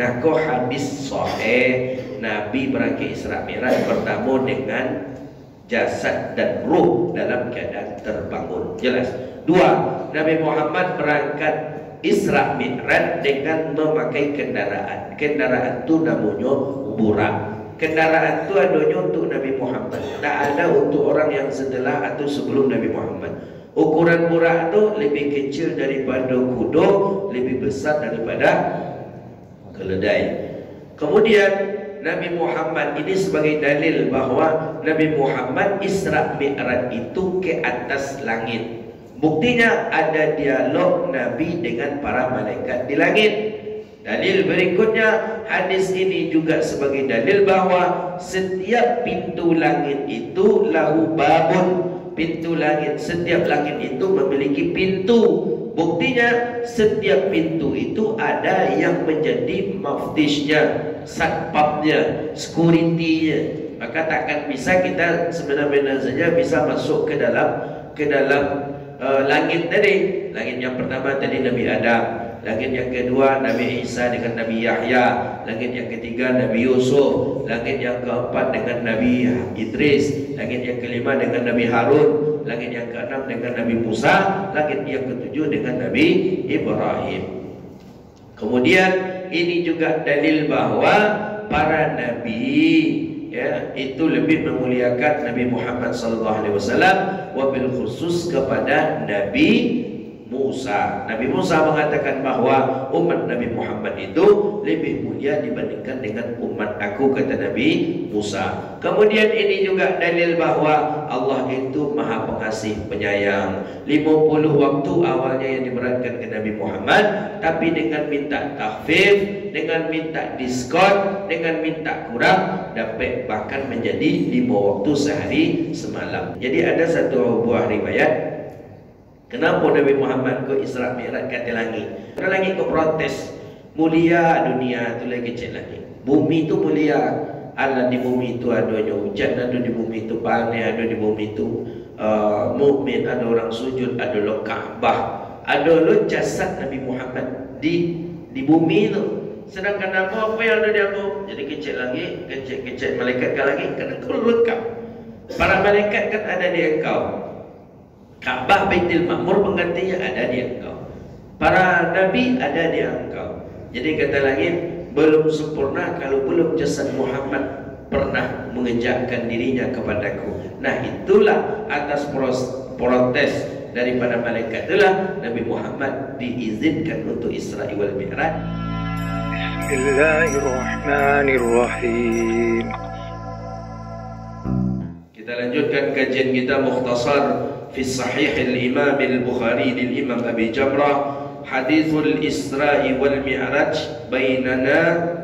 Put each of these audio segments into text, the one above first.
Nah, kok hadis sahih Nabi berangkat Isra Mi'raj bertemu dengan jasad dan ruh dalam keadaan terbangun. Jelas. Dua, Nabi Muhammad berangkat Isra Mi'raj dengan memakai kendaraan. Kendaraan itu namanya burak. Kendaraan itu adanya untuk Nabi Muhammad. Tak ada untuk orang yang setelah atau sebelum Nabi Muhammad. Ukuran burak itu lebih kecil daripada kuda, lebih besar daripada keledai. Kemudian Nabi Muhammad ini sebagai dalil bahwa Nabi Muhammad Isra Mi'raj itu ke atas langit. Buktinya ada dialog Nabi dengan para malaikat di langit. Dalil berikutnya, hadis ini juga sebagai dalil bahwa setiap pintu langit itu lahu babun. Pintu langit, setiap langit itu memiliki pintu. Buktinya setiap pintu itu ada yang menjadi maftishnya, satpamnya, security-nya. Maka takkan bisa kita sebenarnya saja bisa masuk ke dalam langit tadi. Langit yang pertama tadi Nabi Adam, langit yang kedua Nabi Isa dengan Nabi Yahya, langit yang ketiga Nabi Yusuf, langit yang keempat dengan Nabi Idris, langit yang kelima dengan Nabi Harun, langit yang keenam dengan Nabi Musa, langit yang ketujuh dengan Nabi Ibrahim. Kemudian ini juga dalil bahwa para nabi itu lebih memuliakan Nabi Muhammad SAW, wabil khusus kepada Nabi Musa. Nabi Musa mengatakan bahwa umat Nabi Muhammad itu lebih mulia dibandingkan dengan umat aku, kata Nabi Musa. Kemudian ini juga dalil bahwa Allah itu maha pengasih penyayang. 50 waktu awalnya yang diberatkan ke Nabi Muhammad, tapi dengan minta takhfif, dengan minta diskon, dengan minta kurang, dapat bahkan menjadi 5 waktu sehari semalam. Jadi ada satu buah riwayat, kenapa Nabi Muhammad ke Isra Mi'raj kata langit? Karena langit ke protes, mulia dunia tu lagi kecil langit. Bumi tu mulia. Allah di bumi itu adanya hujan, ada di bumi itu panen, ada di bumi itu mukmin, ada orang sujud, ada lo Ka'bah, ada lo jasad Nabi Muhammad di bumi itu. Sedangkan apa yang ada di aku? Jadi kecil lagi, kecil malaikat kan lagi, kerana kau lengkap. Para malaikat kan ada di engkau. Ka'bah Baitul Ma'mur penggantinya ada di engkau. Para nabi ada di engkau. Jadi kata langit, belum sempurna kalau belum jasad Muhammad pernah mengejakkan dirinya kepadaku. Nah, itulah atas protes daripada malaikat, itulah Nabi Muhammad diizinkan untuk Isra wal Mi'raj. Bismillahirrahmanirrahim. Kita lanjutkan kajian kita mukhtasar fi sahih al-Imam al-Bukhari lil Imam Abi Jamrah, hadithul Isra'i wal Mi'raj bainana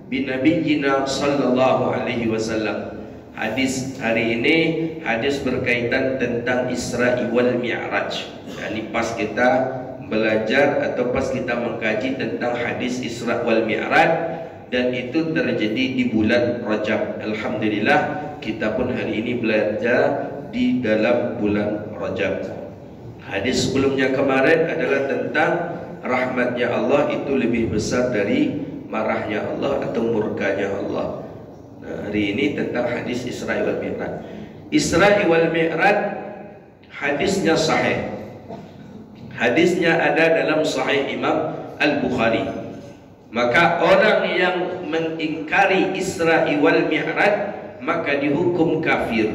binabiyyina sallallahu alaihi wasallam. Hadis hari ini hadis berkaitan tentang Isra'i wal Mi'raj. Jadi pas kita belajar atau pas kita mengkaji tentang hadis Isra wal Mi'raj, dan itu terjadi di bulan Rajab. Alhamdulillah kita pun hari ini belajar di dalam bulan Rajab. Hadis sebelumnya kemarin adalah tentang rahmatnya Allah itu lebih besar dari marahnya Allah atau murkanya Allah. Nah, hari ini tentang hadis Isra wal Mi'raj. Isra wal Mi'raj hadisnya sahih. Hadisnya ada dalam Sahih Imam Al-Bukhari. Maka orang yang mengingkari Isra wal Mi'raj maka dihukum kafir.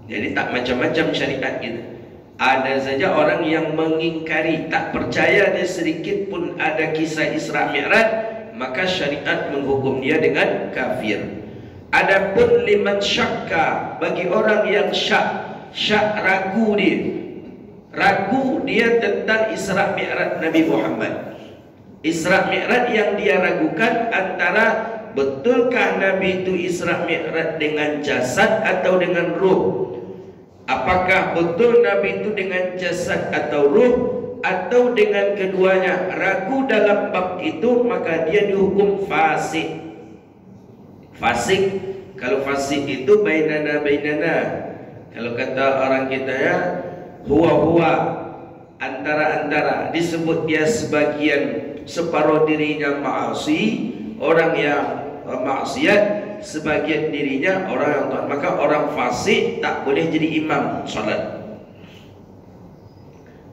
Jadi tak macam-macam syariat gitu. Ada saja orang yang mengingkari, tak percaya dia sedikit pun ada kisah Isra Mi'raj, maka syariat menghukum dia dengan kafir. Adapun liman syakka, bagi orang yang syak ragu dia tentang Isra Mi'raj Nabi Muhammad. Isra Mi'raj yang dia ragukan antara betulkah Nabi itu Isra Mi'raj dengan jasad atau dengan ruh? Apakah betul Nabi itu dengan jasad atau ruh, atau dengan keduanya? Ragu dalam bab itu, maka dia dihukum fasik. Fasik, kalau fasik itu bainana. Kalau kata orang kita huwa antara-antara, disebut dia sebagian separuh dirinya maasi, orang yang maksiat, sebagian dirinya orang yang taat. Maka orang fasik tak boleh jadi imam salat.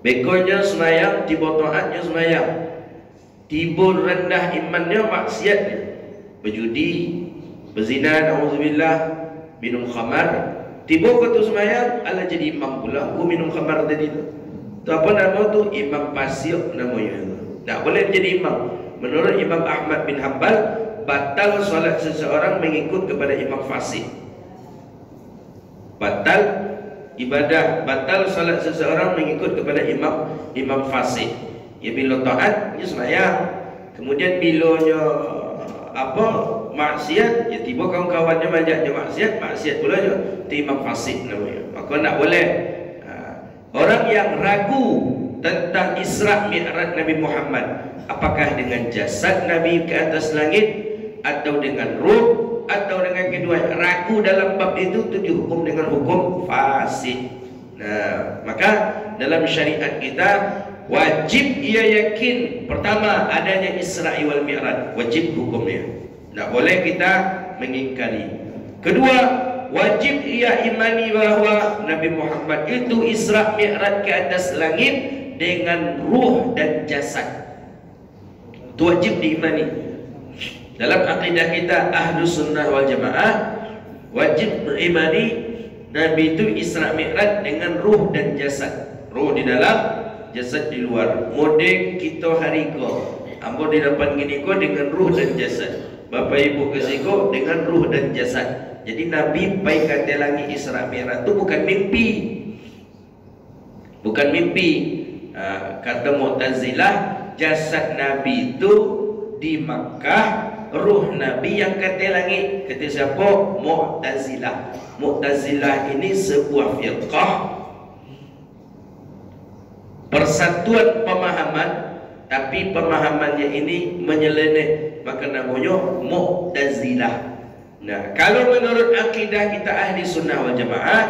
Bekonya semayang, tiba taatnya semayang, tiba rendah imannya, maksiatnya, berjudi, berzina, na'udzubillah, minum khamar. Tiba waktu semayang, ala jadi imam pula. Aku minum khamar tadi tu. Tu apa nama tu? Imam fasik namanya. Tak boleh jadi imam. Menurut Imam Ahmad bin Hanbal, batal solat seseorang mengikut kepada imam fasik. Batal ibadah, batal solat seseorang mengikut kepada imam fasik. Ya bila taat, dia semayang. Kemudian bilanya apa maksiat, ya tiba kawan-kawannya majaknya maksiat pula je, itu imam fasik namanya. Maka tak boleh. Orang yang ragu tentang Isra Mi'raj Nabi Muhammad, apakah dengan jasad Nabi ke atas langit, atau dengan ruh, atau dengan kedua, ragu dalam bab itu dihukum dengan hukum fasik. Nah, maka dalam syariat kita wajib ia yakin pertama adanya Isra wal Mi'raj, wajib hukumnya. Tak boleh kita mengingkari. Kedua, wajib ia imani bahawa Nabi Muhammad itu Isra Mi'raj ke atas langit dengan ruh dan jasad. Itu wajib diimani. Dalam akidah kita Ahlus Sunnah wal Jamaah, wajib berimani Nabi itu Isra Mi'raj dengan ruh dan jasad. Ruh di dalam, jasad di luar. Model kita hari ko, ambo di depan gini ko dengan ruh dan jasad. Bapak ibu kesiko dengan ruh dan jasad. Jadi Nabi pai kata langit Isra Mi'raj itu bukan mimpi. Bukan mimpi. Kata Mu'tazilah, jasad Nabi itu di Makkah, ruh Nabi yang kata langit. Kata siapa? Mu'tazilah. Mu'tazilah ini sebuah firqah, persatuan pemahaman, tapi pemahamannya ini menyeleneh, maka namanya Mu'tazilah. Nah, kalau menurut akidah kita Ahli Sunnah wal Jamaah,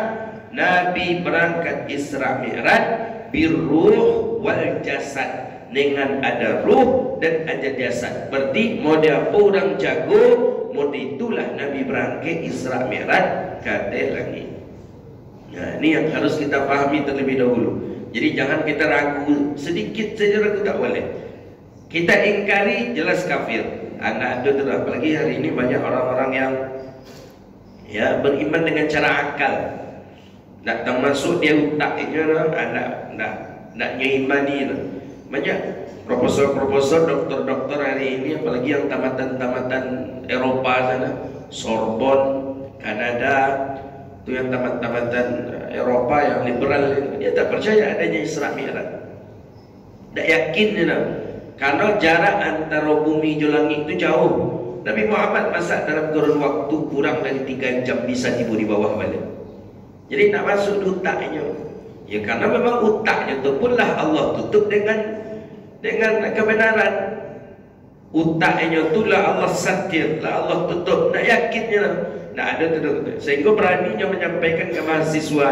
Nabi berangkat Isra Mi'raj birruh wal jasad, dengan ada ruh dan ada jasad. Berarti model orang jago, model itulah Nabi berangkat Isra Mi'raj kata langit. Nah, ini yang harus kita pahami terlebih dahulu. Jadi jangan kita ragu, sedikit saja ragu tak boleh. Kita ingkari jelas kafir. Anak ada tu, apalagi hari ini banyak orang-orang yang ya beriman dengan cara akal. Nak termasuk dia utaknya nak nyeimani lah. Banyak profesor-profesor, doktor-doktor hari ini, apalagi yang tamatan-tamatan Eropa sana, Sorbonne, Kanada, itu yang tamatan Eropa yang liberal, dia tak percaya adanya Isra Mi'raj. Tak yakin dia nak. Karena jarak antara bumi dan langit itu jauh. Nabi Muhammad masa dalam kurun waktu kurang dari 3 jam bisa tiba di bawah balik. Jadi nak masuk utaknya. Ya karena memang utaknya itu punlah Allah tutup dengan kebenaran. Utaknya itulah Allah satir, lah Allah tutup. Nak yakinnya lah. Nak ada tu. Sehingga beraninya menyampaikan ke mahasiswa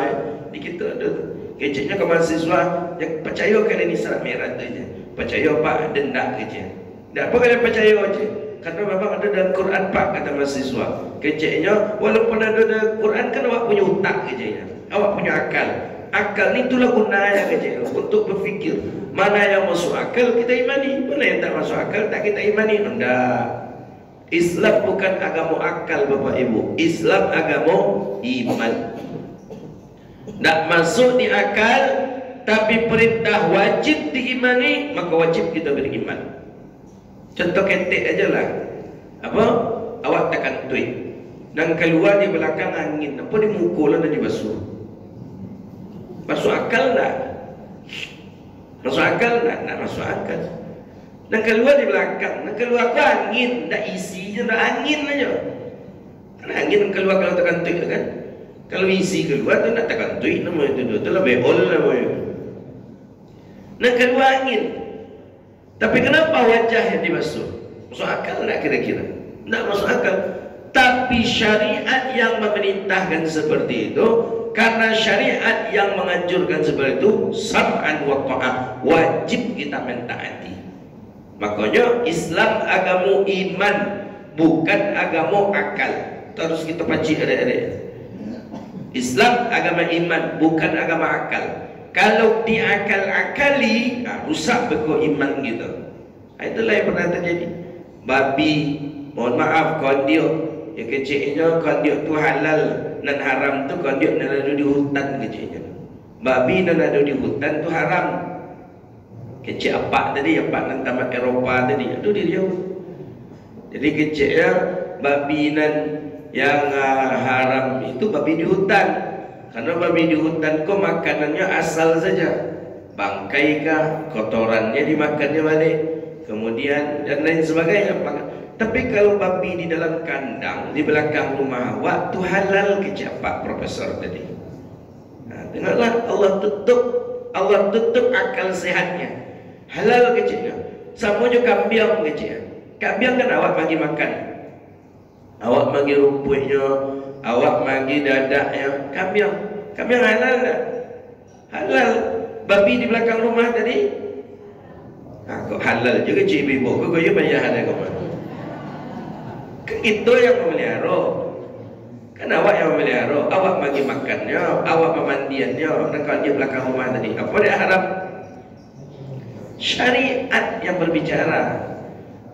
di kita ada tu. Keceknya ke mahasiswa yang percaya kan ini Isra Mi'raj tu je. Percaya pak denda kerja. Tak apa kalian percaya aja. Karena memang ada dalam Quran pak kata mahasiswa. Keceknya walaupun ada dalam Quran kan awak punya utak kerjanya. Awak punya akal. Akal ni itulah gunanya kerja untuk berfikir. Mana yang masuk akal kita imani, mana yang tak masuk akal tak kita imani. Tidak. Islam bukan agama akal Bapak Ibu. Islam agama iman. Tak masuk di akal, tapi perintah wajib diimani, maka wajib kita beriman. Contoh ketek aja lah. Apa? Awak tekan tweet dan keluar di belakang angin, apa dimukul dan dibasuh. Masuk akal tak? Masuk akal tak? Tak masuk akal. Dan keluar di belakang, dan keluar ke angin, tak isi je, tak angin aja. Karena angin keluar kalau tekan tweet kan. Kalau isi keluar tu nak tekan tweet nama itu tu lah behol namanya. Nak keluar angin. Tapi kenapa wajah yang dibasuh? Masuk akal tak kira-kira? Tak masuk akal. Tapi syariat yang memerintahkan seperti itu, karena syariat yang menganjurkan seperti itu, sam'an wa ta'ah, wajib kita mentaati. Makanya Islam agama iman, bukan agama akal. Terus kita pacik adik-adik. Islam agama iman, bukan agama akal. Kalau diakal-akali, rusak beku iman gitu. Itulah yang pernah terjadi. Babi, mohon maaf, kondiok, yang kecilnya kondiok tu halal dan haram tu kondiok yang ada di hutan kecilnya. Babi yang ada di hutan tu haram. Kecil apa tadi, apa nan tamat Eropah tadi, itu dia. Jadi kecilnya babi nan yang haram itu babi di hutan. Karena babi di hutan kok makanannya asal saja, bangkai kah, kotorannya dimakannya balik, kemudian dan lain sebagainya. Tapi kalau babi di dalam kandang di belakang rumah awak tu halal kecil Pak Profesor tadi. Dengarlah, Allah tutup akal sehatnya. Halal kecilnya. Sama juga kambing kecil. Kambing kan awak bagi makan. Awak bagi rumputnya, awak bagi dadaknya. Kambing halal tak? Halal. Babi di belakang rumah tadi, kok halal juga cik ibu. Kok kau bayar halal kau mana? Kan itu yang memelihara. Kan awak yang memelihara. Awak bagi makannya, awak pemandiannya. Dan kalau di belakang rumah tadi, apa dia haram? Syariat yang berbicara.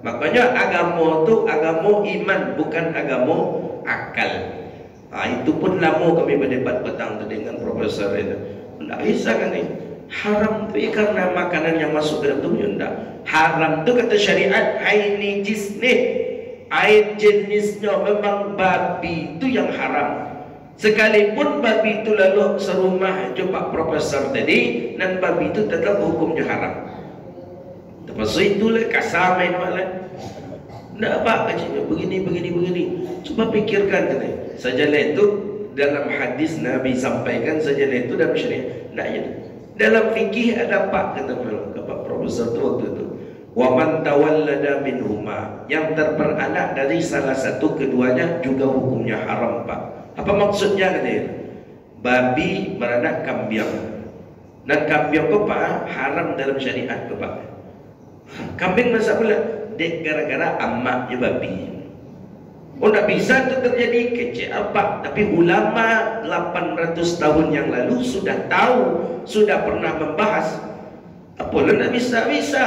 Makanya agama tu agama iman, bukan agama akal. Itu pun lama kami berdebat petang tu dengan profesor itu. Tak bisa kan ni? Haram tu karena makanan yang masuk ke dalam tubuh. Tak. Haram tu kata syariat aini jisnih. Air jenisnya memang babi itu yang haram. Sekalipun babi itu lalu serumah jumpa profesor tadi, dan babi itu tetap hukumnya haram. Termasuk itulah kasar main malam. Tak apa kecilnya begini. Cuba pikirkan kan. Sajalah itu dalam hadis Nabi sampaikan, sajalah itu dalam syariat. Tak ya. Dalam fikih ada apa kata Pak Profesor tu waktu itu. Wa man tawallada minhuma, yang terperanak dari salah satu keduanya juga hukumnya haram Pak. Apa maksudnya katanya? Babi beranak kambing. Dan kambing ke Pak haram dalam syariat ke Pak. Kambing masa pula dek gara-gara amaknya babi. Oh tak bisa itu terjadi kecil apa. Tapi ulama 800 tahun yang lalu sudah tahu, sudah pernah membahas. Apa tak bisa.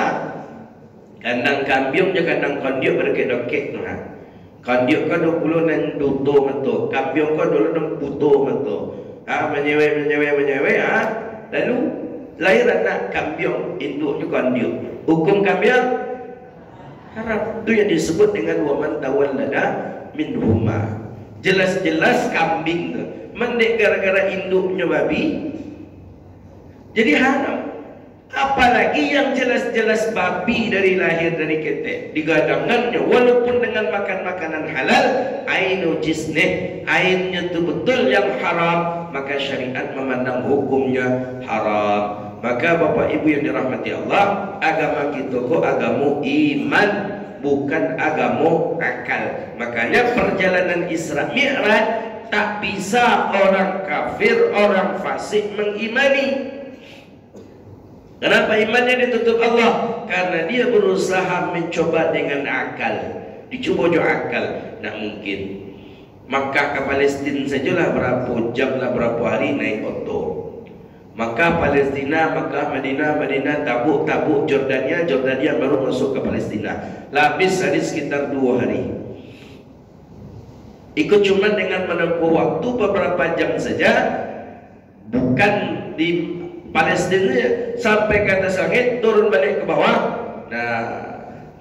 Kandang kambing je kandang kondiok berdekit-dekit tu ha. Kondiok kau 20 dan duto metu. Kambing kau dulu dan puto metu. Menyewe ha. Lalu lahir anak kambing induknya kondiok. Hukum kambing haram. Itu yang disebut dengan waman tawallada minhuma. Jelas-jelas kambing tu mendek gara-gara induknya babi jadi haram. Apalagi yang jelas-jelas babi dari lahir dari ketek digadangannya walaupun dengan makan makanan halal, ainu jisnih, ainnya itu betul yang haram, maka syariat memandang hukumnya haram. Maka Bapak Ibu yang dirahmati Allah, agama kita kok agama iman, bukan agama akal. Makanya perjalanan Isra Mi'raj tak bisa orang kafir, orang fasik mengimani. Kenapa imannya ditutup Allah? Karena dia berusaha mencoba dengan akal. Dicoba juga akal, tak mungkin. Makkah ke Palestina sajalah berapa jam lah, berapa hari naik oto. Makkah Palestina, Makkah Madinah, Tabuk Jordania baru masuk ke Palestina. Habis hari sekitar 2 hari. Ikut cuma dengan menempuh waktu beberapa jam saja, bukan di Palestina sampai ke atas langit, turun balik ke bawah. Nah,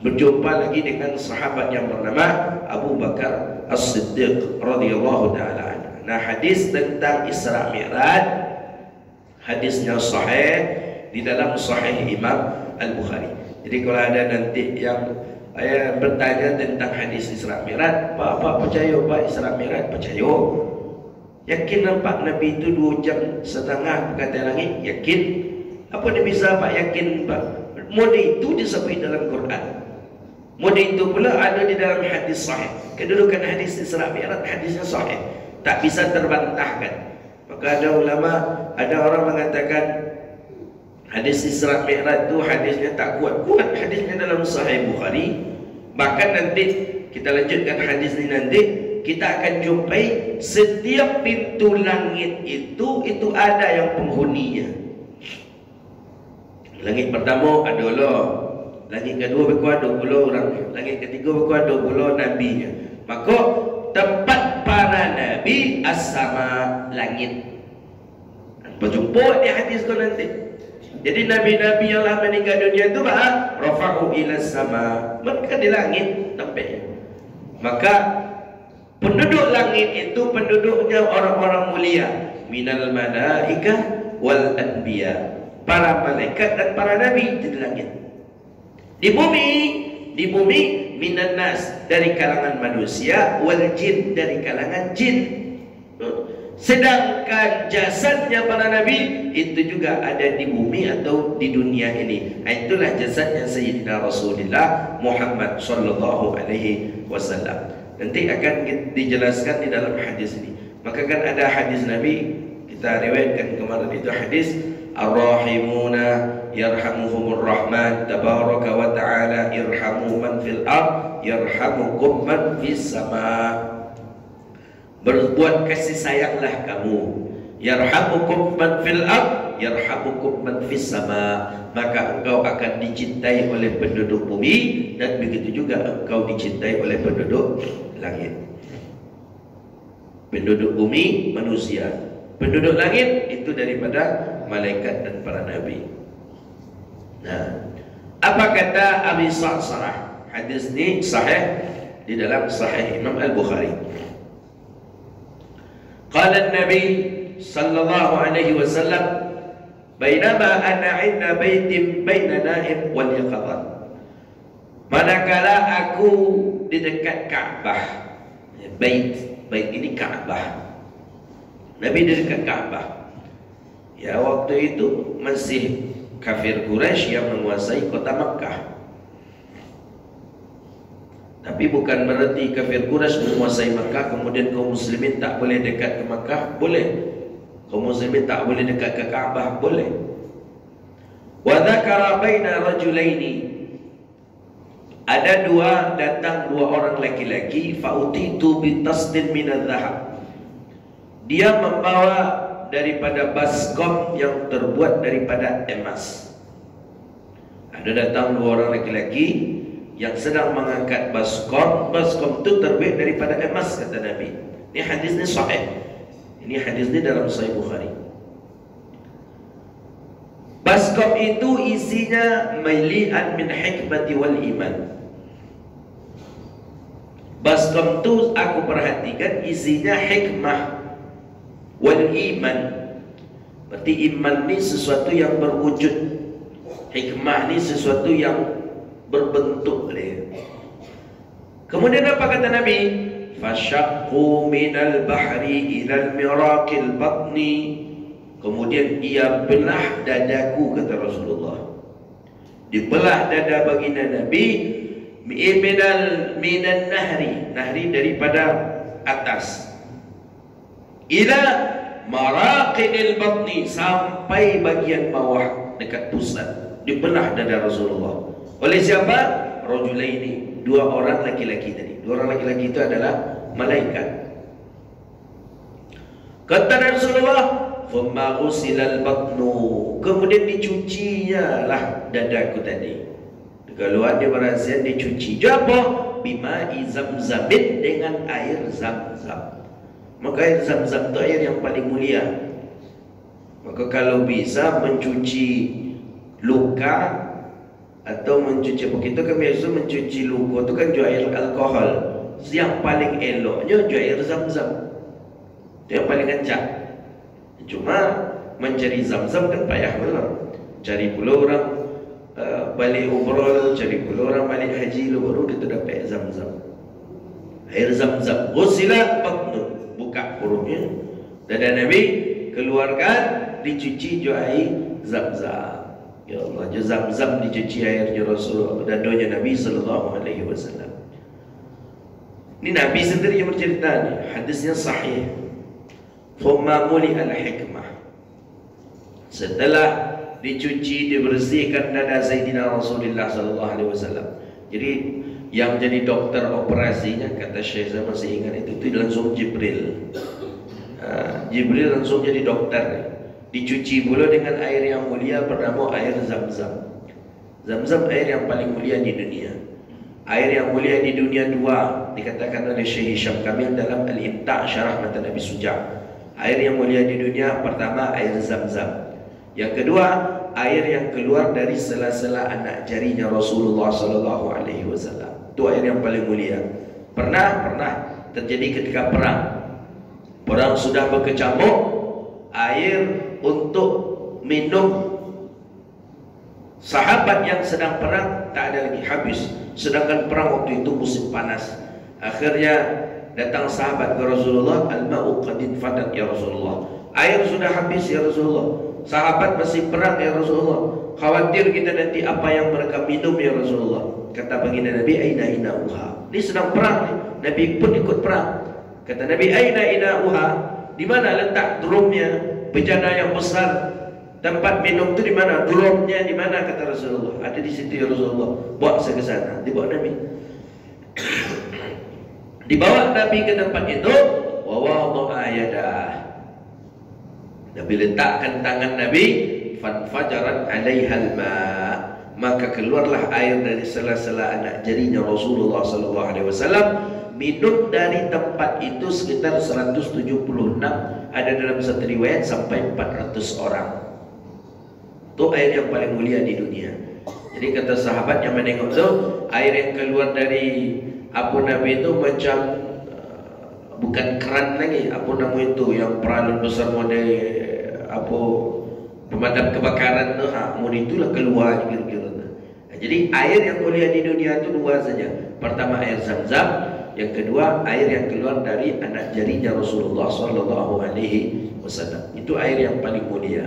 berjumpa lagi dengan sahabat yang bernama Abu Bakar As-Siddiq radhiyallahu taala anhu. Nah, hadis tentang Isra Mi'raj, hadisnya sahih di dalam Sahih Imam Al-Bukhari. Jadi kalau ada nanti yang bertanya tentang hadis Isra Mi'raj, Pak percaya Pak Isra Mi'raj? Percaya. Yakin nampak Nabi itu 2,5 jam ke atas langit? Yakin. Apa dia bisa Pak yakin Pak? Mode itu disebut dalam Quran. Mode itu pula ada di dalam hadis sahih. Kedudukan hadis Isra Mi'raj, hadisnya sahih, tak bisa terbantahkan. Maka ada ulama, ada orang mengatakan Hadis Isra Mi'raj tu hadisnya tak kuat. Kuat hadisnya dalam Sahih Bukhari. Bahkan nanti kita lanjutkan hadis ni nanti, kita akan jumpai setiap pintu langit itu ada yang penghuninya. Langit pertama ada Allah, langit kedua berkuasa 20 orang, langit ketiga berkuasa 20 nabinya. Maka tempat para nabi as-sama, langit. Berjumpa di hadis tu nanti. Jadi nabi-nabi yang lah meninggal dunia itu rafa'u ila sama, mereka di langit tempatnya. Maka penduduk langit itu penduduknya orang-orang mulia, minal malaikah wal anbiya, para malaikat dan para nabi di langit. Di bumi minan nas, dari kalangan manusia, wal jin, dari kalangan jin. Sedangkan jasadnya para nabi itu juga ada di bumi atau di dunia ini. Itulah jasadnya Sayyidina Rasulullah Muhammad sallallahu alaihi wasallam. Nanti akan dijelaskan di dalam hadis ini. Maka kan ada hadis Nabi, kita riwayatkan kemarin itu hadis Ar-Rahimuna yarhamuhumur Rahman tabaraka wa ta'ala irhamu man fil ard yarhamukum man fis sama. Berbuat kasih sayanglah kamu, yarhamukum man fil ard yarhamukum man fis sama, maka engkau akan dicintai oleh penduduk bumi, dan begitu juga engkau dicintai oleh penduduk langit. Penduduk bumi manusia, penduduk langit itu daripada malaikat dan para nabi. Nah, apa kata Abi Sa'sarah? Hadis ini sahih di dalam Sahih Imam Al-Bukhari. Qala an-Nabi sallallahu alaihi wasallam, bainama ana 'inda baitin baina na'im wal yaqadhan. Manakala aku di dekat Ka'bah. Bait ini Ka'bah. Nabi di dekat Ka'bah. Ya, waktu itu masih kafir Quraisy yang menguasai kota Makkah. Tapi bukan berarti kafir Quraisy menguasai Makkah kemudian kaum muslimin tak boleh dekat ke Makkah. Boleh. Kaum muslimin tak boleh dekat ke Ka'bah. Boleh. Wa dzakara baina rajulaini, ada datang dua orang laki-laki, fa'utitu bitasdin minadz zahab. Dia membawa daripada baskom yang terbuat daripada emas. Ada datang dua orang laki-laki yang sedang mengangkat baskom. Baskom itu terbuat daripada emas, kata Nabi. Ini hadis ini sahih. Ini hadis ini dalam Sahih Bukhari. Baskom itu isinya mailian min hikmati wal iman. Baskom itu aku perhatikan isinya hikmah wal iman. Berarti iman ni sesuatu yang berwujud, hikmah ni sesuatu yang berbentuk dia. Kemudian apa kata Nabi? Fashaqqu minal bahri ilal miraqil batni. Kemudian ia belah dadaku, kata Rasulullah. Dibelah dada baginda Nabi minan nahri daripada atas, ila maraqil batni, sampai bagian bawah dekat pusat. Dibelah dada Rasulullah. Oleh siapa? Rajulaini, dua orang laki-laki tadi. Dua orang laki-laki itu adalah malaikat. Kata Rasulullah, "Thumma ghusila al-batnu." Kemudian dicucinya lah dadaku tadi. Keluar dia berhasil dicuci. Apa? Bima'i zamzamin, dengan air zam-zam. Maka air zam-zam itu air yang paling mulia. Maka kalau bisa mencuci luka atau mencuci, begitu kan biasa mencuci luka itu kan jual air alkohol. Yang paling eloknya jual air zam-zam. Itu yang paling kencang. Cuma mencari zam-zam kan payah memang. Cari pula orang balik umrah, cari pula orang balik haji, baru kita dapat zam-zam. Air zam-zam. Ghusila batnu, buka perutnya. Dada Nabi keluarkan, dicuci jual air zam-zam. Ya Allah, zam-zam dicuci airnya Rasulullah, dadanya Nabi sallallahu alaihi wasallam. Ini Nabi sendiri yang bercerita ni, hadisnya sahih. Thumma muli al-hikmah. Setelah dicuci, dibersihkan dada Sayyidina Rasulullah sallallahu alaihi wasallam. Jadi yang jadi dokter operasinya, kata Syekh, saya masih ingat itu langsung Jibril. Jibril langsung jadi dokter. Dicuci pula dengan air yang mulia bernama air Zam-Zam. Zam-Zam air yang paling mulia di dunia. Air yang mulia di dunia dua, dikatakan oleh Syekh Hisham Kamil dalam Al-Ibta' Syarah Matan Nabi Suja'. Air yang mulia di dunia pertama air Zam-Zam. Yang kedua, air yang keluar dari sela-sela anak jarinya Rasulullah sallallahu alaihi wasallam. Itu air yang paling mulia. Pernah terjadi ketika perang. Perang sudah berkecamuk, air untuk minum sahabat yang sedang perang tak ada lagi, habis. Sedangkan perang waktu itu musim panas. Akhirnya datang sahabat ke Rasulullah, al-ma'u qad infadat ya Rasulullah. Air sudah habis ya Rasulullah. Sahabat masih perang ya Rasulullah. Khawatir kita nanti apa yang mereka minum ya Rasulullah. Kata baginda Nabi, aina ina'uha. Ini sedang perang nih. Nabi pun ikut perang. Kata Nabi, aina ina'uha. Di mana letak drumnya? Bejana yang besar. Tempat minum itu di mana? Drumnya di mana? Kata Rasulullah. Ada di situ ya Rasulullah. Bawa saya ke sana. Dibawa Nabi. Dibawa Nabi ke tempat itu. Wa wada'a yadah. Nabi letakkan tangan Nabi, fanfajarat 'alaihal ma', maka keluarlah air dari sela-sela anak jarinya Rasulullah sallallahu alaihi wasallam. Minum dari tempat itu sekitar 176, ada dalam satu riwayat sampai 400 orang. Itu air yang paling mulia di dunia. Jadi kata sahabat yang menengok itu, air yang keluar dari Abu Nabi itu macam bukan keran lagi, apa nama itu yang peralon besar model apa pemadam kebakaran tu, itulah keluar kira-kira. Jadi air yang mulia di dunia itu dua saja. Pertama air Zam-Zam, yang kedua air yang keluar dari anak jarinya Rasulullah sallallahu alaihi wasallam. Itu air yang paling mulia.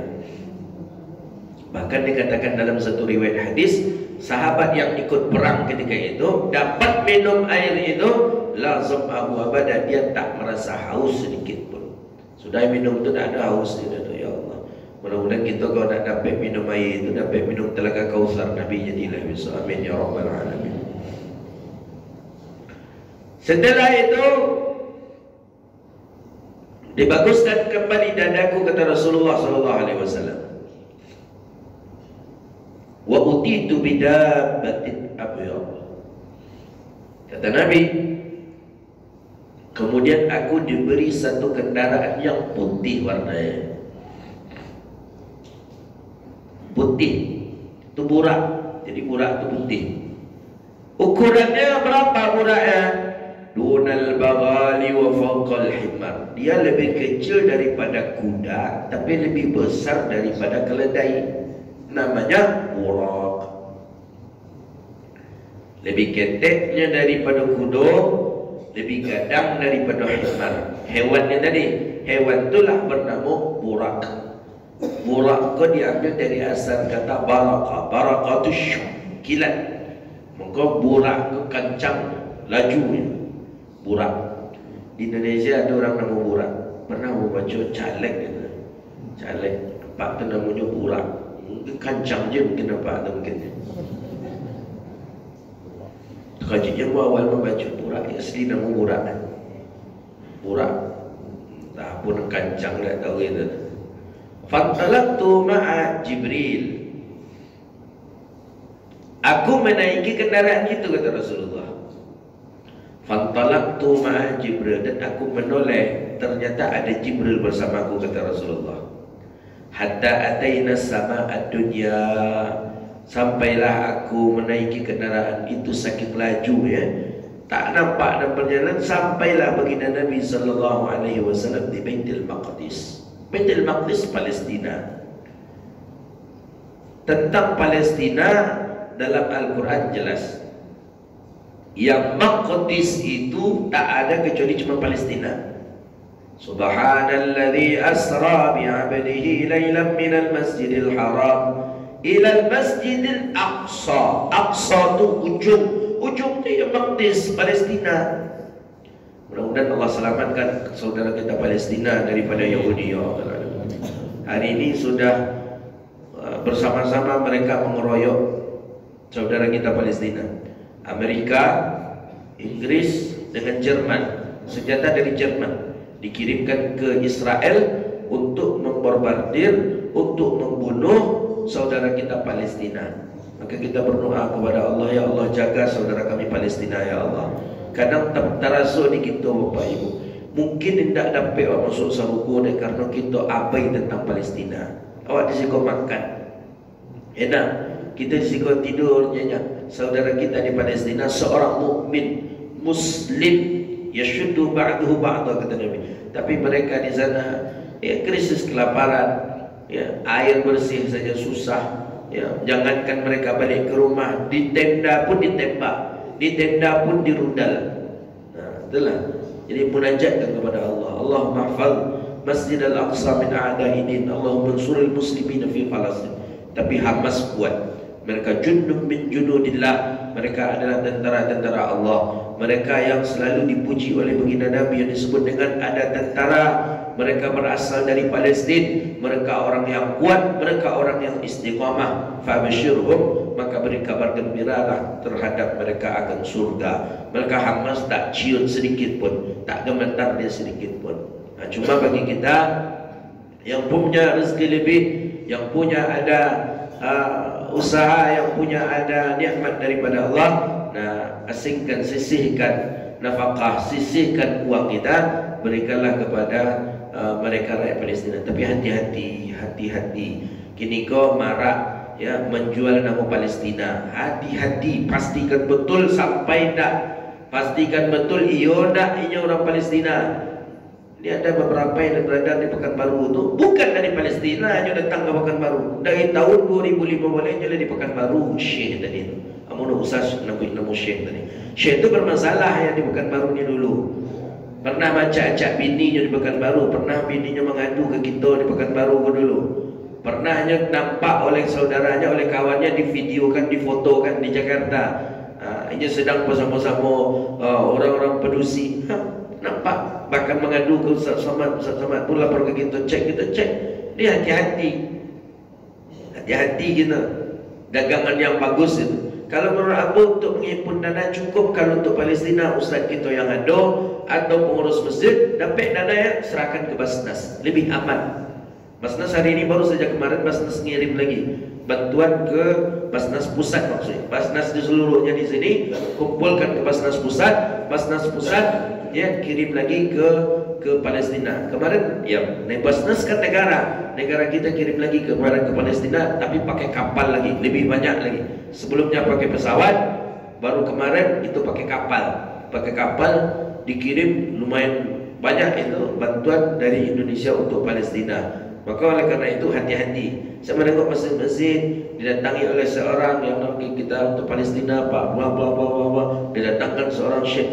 Bahkan dikatakan dalam satu riwayat hadis, sahabat yang ikut perang ketika itu dapat minum air itu, lazim Abu Abadah, dia tak merasa haus sedikit pun. Sudah minum itu tak ada haus dia tu, ya Allah. Mudah-mudahan kita kalau nak dapat minum air itu, dapat minum telaga Kausar Nabi jadilah bisa. Amin ya rabbal alamin. Setelah itu dibaguskan kembali dadaku, kata Rasulullah sallallahu alaihi wasallam. Wa utitu bidabbatin abyad. Kata Nabi, kemudian aku diberi satu kendaraan yang putih warnanya. Putih itu burak. Jadi burak itu putih. Ukurannya berapa buraknya? Dunal baghali wa fawqal himar. Dia lebih kecil daripada kuda, tapi lebih besar daripada keledai. Namanya burak. Lebih keteknya daripada kuda, lebih gadang daripada himar. Hewannya tadi, hewan itulah bernama burak. Burak itu diambil dari asal kata baraka. Baraka itu kilat. Maka burak itu kencang, lajunya. Burak. Di Indonesia ada orang nama burak. Pernah membaca caleg gitu. Caleg, nampak itu namanya burak. Kancang je mungkin nampak atau mungkin. Kajinya awal membaca burak, asli nama burak. Burak. Tak pun kancang tak tahu itu. Fantalaqtu ma'a Jibril. Aku menaiki kendaraan itu, kata Rasulullah. Fantalaqtu ma'a Jibril, dan aku menoleh, ternyata ada Jibril bersamaku, kata Rasulullah. Hatta ataina sama'ad dunya, sampailah aku menaiki kendaraan itu saking laju ya, tak nampak dan berjalan, sampailah baginda Nabi sallallahu alaihi wasallam di Baitul Maqdis. Baitul Maqdis Palestina. Tentang Palestina dalam Al-Quran jelas. Yang Maqdis itu tak ada kecuali cuma Palestina. Subhanalladzi asra bi'abdihi laylan minal masjidil haram ilal masjidil aqsa. Aqsa itu ujung itu yang Maqdis, Palestina. Mudah-mudahan Allah selamatkan saudara kita Palestina daripada Yahudi, ya Allah. Hari ini sudah bersama-sama mereka mengeroyok saudara kita Palestina. Amerika, Inggris dengan Jerman, senjata dari Jerman dikirimkan ke Israel untuk membombardir, untuk membunuh saudara kita Palestina. Maka kita berdoa kepada Allah, ya Allah jaga saudara kami Palestina ya Allah. Kadang terasa di kita Bapak Ibu, mungkin tidak dapat masuk saruku deh karena kita abai tentang Palestina. Awak disiko makan, enak. Kita disiko tidur nyenyak. Saudara kita di Palestina seorang mukmin Muslim, yashuddu ba'duhu ba'da kata Nabi. Tapi mereka di sana ya krisis kelaparan, ya air bersih saja susah. Ya, jangankan mereka balik ke rumah, di tenda pun ditembak, di tenda pun dirudal. Nah, itulah. Jadi munajatkan kepada Allah. Allahumma hafal Masjid Al-Aqsa min a'da'idin. Allahumma ansuril muslimin fi Palestin. Tapi Hamas kuat. Mereka jundum min junudillah. Mereka adalah tentara-tentara Allah. Mereka yang selalu dipuji oleh baginda Nabi yang disebut dengan ada tentara. Mereka berasal dari Palestin. Mereka orang yang kuat, mereka orang yang istiqamah. Fabashirhum, maka beri kabar gembiralah terhadap mereka akan surga. Mereka Hamas tak ciut sedikit pun, tak gemetar dia sedikit pun. Nah, cuma bagi kita yang punya rezeki lebih, yang punya ada usaha, yang punya ada nikmat daripada Allah, nah asingkan, sisihkan nafkah, sisihkan uang kita, berikanlah kepada mereka rakyat Palestina. Tapi hati-hati. Kini kau marak ya menjual nama Palestina. Hati-hati, pastikan betul sampai tak. Pastikan betul iyo tak ini orang Palestina. Ini ada beberapa yang berada di Pekanbaru itu bukan dari Palestina, hanya datang ke Pekanbaru. Dari tahun 2015 hanya di Pekanbaru. Syekh tadi itu. Amun usah nama Syekh tadi. Syekh itu bermasalah ya di Pekanbaru ni dulu. Pernah baca acak bininya di Pekanbaru, pernah bininya mengadu ke kita di Pekanbaru ke dulu. Pernahnya nampak oleh saudaranya, oleh kawannya divideokan, difotokan di Jakarta. Ini sedang bersama-sama orang-orang pedusi. Nampak bahkan mengadu ke Ustaz Somad pun lapor ke kita cek. Dia hati-hati kita. Dagangan yang bagus itu. Kalau menurut aku untuk menghimpun dana cukup kalau untuk Palestina ustaz kita yang ada atau pengurus masjid dapat dana ya serahkan ke Basnas, lebih aman. Basnas hari ini baru saja kemarin Basnas ngirim lagi bantuan ke Basnas pusat, maksudnya Basnas di seluruhnya di sini kumpulkan ke Basnas pusat ya kirim lagi ke Palestina. Kemarin ya Basnas kan negara kita kirim lagi kemarin ke Palestina, tapi pakai kapal lagi, lebih banyak lagi. Sebelumnya pakai pesawat, baru kemarin itu pakai kapal dikirim lumayan banyak itu bantuan dari Indonesia untuk Palestina. Maka oleh karena itu hati-hati. Saya menengok masjid-masjid didatangi oleh seorang yang nanti kita untuk Palestina Pak, didatangkan seorang syekh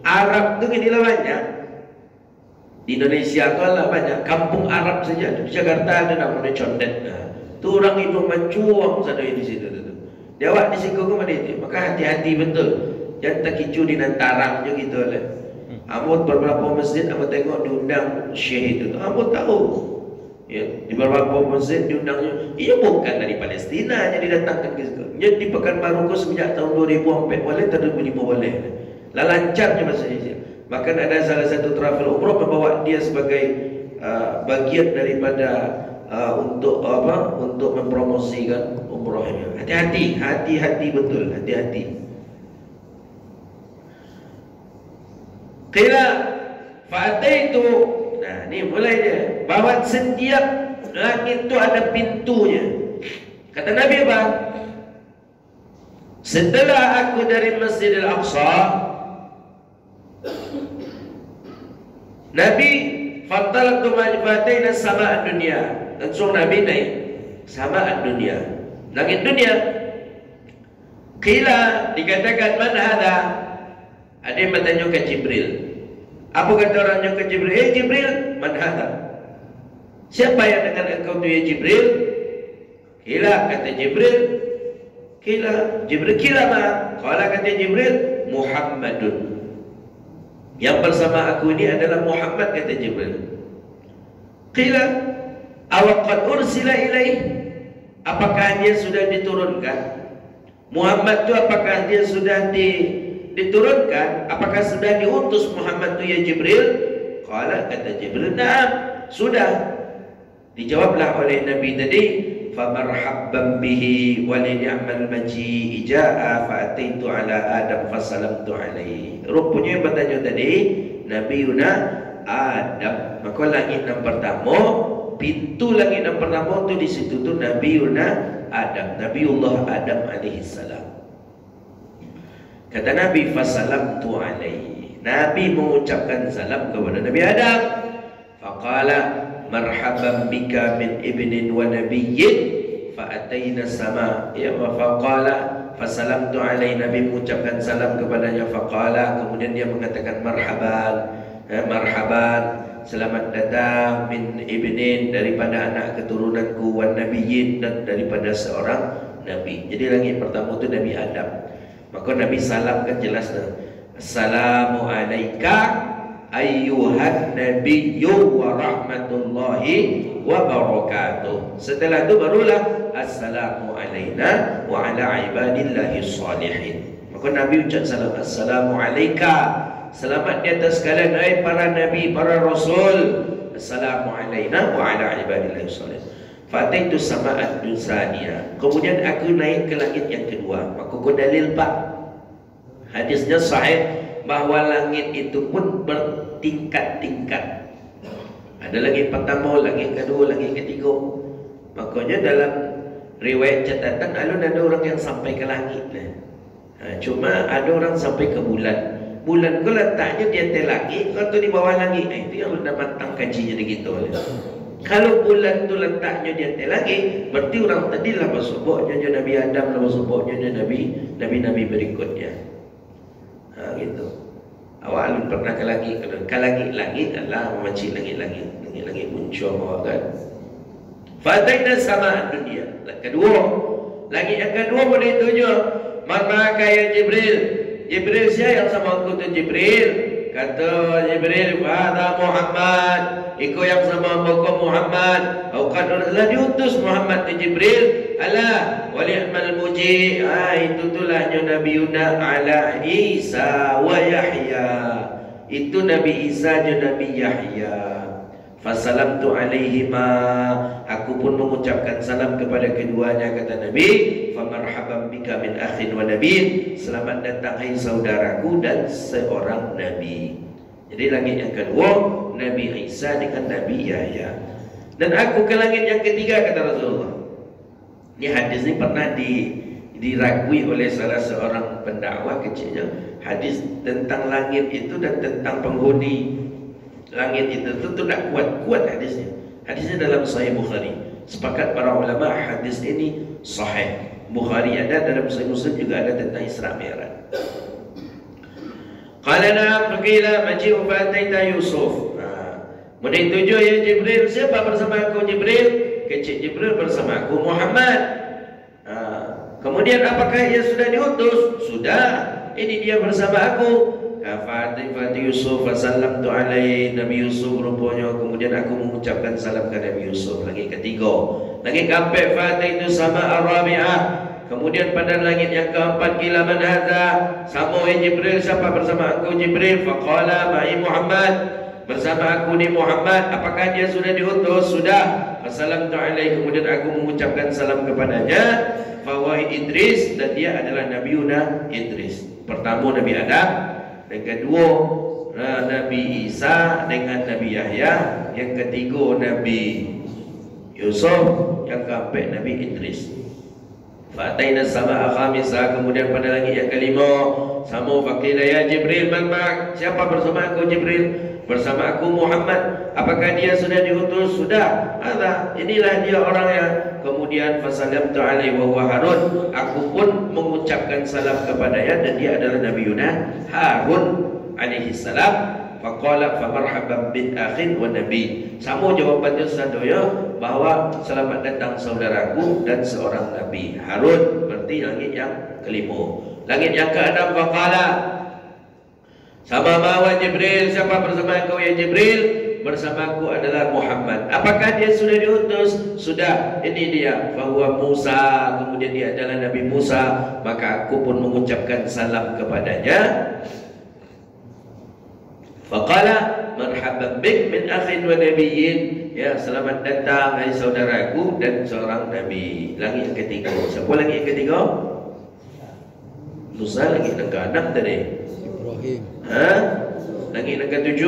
Arab tu inilah banyak. Di Indonesia kalau banyak kampung Arab saja. Di Jakarta ada namanya Condet. Tu orang itu mencuang sana di situ. Dia awak di siku ke mana itu. Maka hati-hati betul. Jangan terkicu di nantarang je gitu lah. Amut beberapa masjid amut tengok diundang syekh itu. Amut tahu. Ya, di beberapa masjid diundangnya. Ia bukan dari Palestina hanya didatangkan ke situ. Jadi di Pekanbaru ko semenjak tahun 2004 boleh, tahun 2005 boleh. Lah lancarnya bahasa Indonesia. Bahkan ada salah satu travel umroh membawa dia sebagai bagian daripada untuk mempromosikan umrohnya. Hati-hati betul, hati-hati. Qila fa'ataitu. Nah, ni mulai dia. Bahawa setiap langit itu ada pintunya. Kata Nabi apa? Setelah aku dari Masjidil Aqsa, Nabi fataltu majbataina sama dunia. Langsung Nabi naik sama dunia, langit dunia. Qila dikatakan man hada? Ada yang bertanya ke Jibril. Apa kata orangnya ke Jibril? Jibril, man hada? Siapa yang dengan engkau tu ya Jibril? Qila kata Jibril. Qila ma? Qala kata Jibril, Muhammadun. Yang bersama aku ini adalah Muhammad kata Jibril. Qila awaqad ursila ilaih? apakah dia sudah diturunkan? Muhammad tu apakah dia sudah diturunkan? Apakah sudah diutus Muhammad tu ya Jibril? Qala, kata Jibril, na'am, sudah. Dijawablah oleh Nabi tadi, famarhabban bihi wa li ni'mal maji jaa fa ataitu ala adam fa salamtu alaihi. Rupanya yang bertanya tadi Nabi Yuna Adam. Maka langit yang pertama, pintu langit yang pertama tu di situ tu Nabi Yuna Adam, Nabiullah Adam alaihi salam. Kata Nabi, fa salamtu alaihi. Nabi mengucapkan salam kepada Nabi Adam. Faqala marhaban bika min ibnin wa nabiyyin fa ataina sama. Ya, faqala fasalamtu alaihi. Nabi mengucapkan salam kepadanya. Faqala, kemudian dia mengatakan marhaban, marhaban, selamat datang, min ibnin, daripada anak keturunanku, wa nabiyyin, dan daripada seorang nabi. Jadi langit pertama itu Nabi Adam. Maka Nabi salam kan jelas dah, assalamu alayka ayyuhan nabiyyu wa rahmatullahi wa barakatuh. Setelah itu barulah assalamu alayna wa ala ibadillahi salihin. Maka Nabi ucap salam, assalamu alayka, selamat di atas kalian hai para nabi, para rasul. Assalamu alayna wa ala ibadillahi salihin. Fataitu sama'at dusaniyah. Kemudian aku naik ke langit yang kedua. Maka kau dalil pak, hadisnya sahih bahawa langit itu pun bertingkat-tingkat. Ada langit pertama, langit kedua, langit ketiga. Makanya dalam riwayat catatan alun ada orang yang sampai ke langit. Cuma ada orang sampai ke bulan. Bulan kau letaknya di atas langit, kau tu di bawah langit. Itu yang dah matang kajinya begitu. Kalau bulan tu letaknya di atas langit, berarti orang tadi lah bersubuhnya Nabi Adam, lah bersubuhnya Nabi berikutnya. Gitu. Awal pernah ke langit adalah memacik langit muncul bawah kan. Fataina sama dunia. Langit yang kedua boleh tunjuk mana kaya Jibril. Jibril siapa yang sama aku tu Jibril? Kata Jibril, "Wahada Muhammad." Ikut yang sama pokok Muhammad. Qad telah diutus Muhammad tu Jibril. Ala wali'mal muji. Itu tulahnya Nabi Yuna ala Isa wa Yahya. Itu Nabi Isa dan Nabi Yahya. Fasalamtu alaihima. Aku pun mengucapkan salam kepada keduanya. Kata Nabi, famarhaban bika min akhin wa nabiy. Selamat datang hai saudaraku dan seorang nabi. Jadi langit yang kedua Nabi Isa dengan Nabi Yahya. Dan aku ke langit yang ketiga, kata Rasulullah. Ini hadis ini pernah diragui oleh salah seorang pendakwah kecilnya. Hadis tentang langit itu dan tentang penghuni langit itu tak kuat hadisnya. Hadisnya dalam Sahih Bukhari. Sepakat para ulama hadis ini sahih. Bukhari ada, dalam Sahih Muslim juga ada tentang Isra Mi'raj. Qala na'am qila maji'u fataita Yusuf. Kemudian tujuh ya Jibril, siapa bersama aku Jibril? Kecil Jibril bersama aku Muhammad. Kemudian apakah ia sudah diutus? Sudah. Ini dia bersama aku. Fati Yusuf salamtu alaihi. Nabi Yusuf rupanya, kemudian aku mengucapkan salam kepada Nabi Yusuf. Lagi ketiga, lagi keempat, fati itu sama Arabiah. Kemudian pada langit yang keempat, kila man hadza, sama Jibril, siapa bersama aku Jibril? Faqala ma'i Muhammad, bersama aku ni Muhammad. Apakah dia sudah diutus? Sudah. Assalamtu alaihi. Kemudian aku mengucapkan salam kepadanya. Fawai Idris, dan dia adalah Nabi Yuna Idris. Pertama Nabi Adam, yang kedua Nabi Isa dengan Nabi Yahya, yang ketiga Nabi Yusuf, yang keempat Nabi Idris. Fa'ataina sama khamisa. Kemudian pada langit yang kelima, sama faqila ya Jibril man ma'ak. Siapa bersama aku Jibril? Bersama aku Muhammad. Apakah dia sudah diutus? Sudah. Inilah dia orangnya. Kemudian fasalamtu alaihi wa huwa Harun. Aku pun mengucapkan salam kepadanya, dan dia adalah Nabi Yuna Harun alaihi salam. Faqala famarhaban bin akhin wa nabi. Sama jawabannya satu ya, bahawa selamat datang saudaraku dan seorang nabi. Harun berarti langit yang kelima. Langit yang keenam, faqala sama bawa Jibril, siapa bersama kau ya Jibril? bersamaku adalah Muhammad. Apakah dia sudah diutus? Sudah. Ini dia, bahwa Musa, kemudian dia adalah Nabi Musa. Maka aku pun mengucapkan salam kepadanya. Faqala marhaban bik min akhin wa nabiyyin. Ya, selamat datang hai saudaraku dan seorang nabi. Lagi yang ketiga. Siapa lagi yang ketiga? Musa lagi yang ke-6 tadi. Ibrahim. Lagi yang ke-7.